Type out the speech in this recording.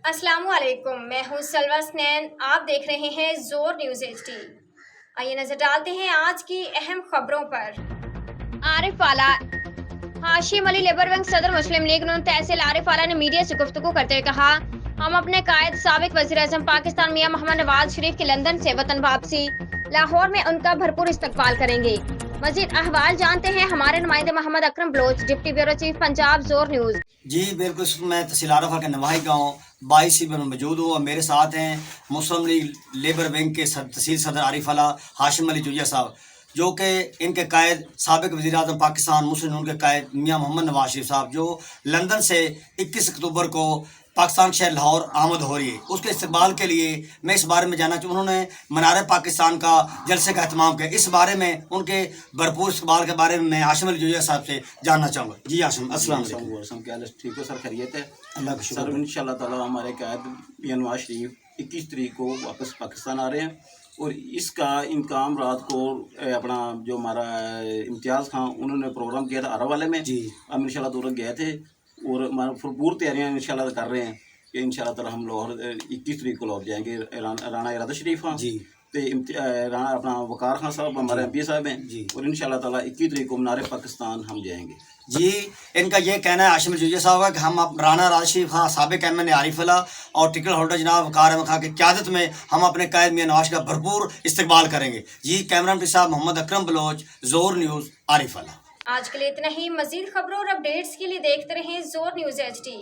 अस्सलामु अलैकुम, मैं हूँ सलवा स्नैन। आप देख रहे हैं जोर न्यूज़ HD। आइए नजर डालते हैं आज की अहम खबरों पर। आरिफ आला हाशिम अली लेबर विंग सदर मुस्लिम लीग नून तहसील आरिफ आला ने मीडिया से गुफ्तगू करते हुए कहा, हम अपने कायद साबिक वज़ीर आज़म पाकिस्तान मियां मोहम्मद नवाज शरीफ की लंदन से वतन वापसी लाहौर में उनका भरपूर इस्तकबाल करेंगे। मजीद अहवाल जानते हैं हमारे नुमाइंदे Mohammad Akram Baloch, deputy bureau chief Punjab, जोर न्यूज़। जी बिल्कुल, मैं तहसील आरिफ के नवाही गाँव 22 में मौजूद हूँ और मेरे साथ हैं मुस्लिम लीग लेबर विंग के तहसील सदर आरिफ आला हाशिम अली जुजिया साहब, जो कि इनके कायद साबिक वज़ीर आज़म पाकिस्तान मुस्लिम लीग के कायद मियां मोहम्मद नवाज शरीफ साहब, जो लंदन से 21 अक्टूबर को पाकिस्तान शहर लाहौर आमद हो रही है, उसके इस्तकबाल के लिए मैं इस बारे में जानना चाहूँ। उन्होंने मनार पाकिस्तान का जलसे का एहतमाम किया, इस बारे में उनके भरपूर इस्तकबाल के बारे में मैं हाशिम अली जुजिया साहब से जानना चाहूँगा। जी हाशिम, अस्सलाम वालेकुम। क्या ठीक हो सर? खैरियत है? अल्लाह का शुक्र। सर इंशाल्लाह ताला हमारे कायद मियां नवाज शरीफ 21 तारीख को वापस पाकिस्तान आ रहे हैं और इसका इनकाम रात को अपना जो हमारा इम्तियाज़ खां उन्होंने प्रोग्राम किया था आरा वाले में जी। हम इंशाल्लाह दूर गए थे और हमारा भरपूर तैयारियाँ इंशाल्लाह कर रहे हैं कि इंशाल्लाह ताला हम लाहौर 21 तारीख को लौट जाएंगे। राणा इरादा शरीफ खां जी तो राणा अपना वकार खां साहब हमारे MP साहब हैं जी, और इंशाल्लाह ताला 21 तारीख को मनार पाकिस्तान हम जाएंगे। जी। इनका ये कहना है हाशिम जुजिया साहब का कि हम अब राणा राशिद खां साबिक MN आरिफ अला और टिकट होल्डर जनाब वकार अहमद खां की क़यादत में हम अपने कायद मियां नवाज का भरपूर इस्तकबाल करेंगे। जी, कैमरामैन साहब मोहम्मद अकरम बलोच, जोर न्यूज़, आरिफ अला। आज के लिए इतना ही। मजीद खबरों और अपडेट्स के लिए देखते रहें जोर न्यूज़ HD।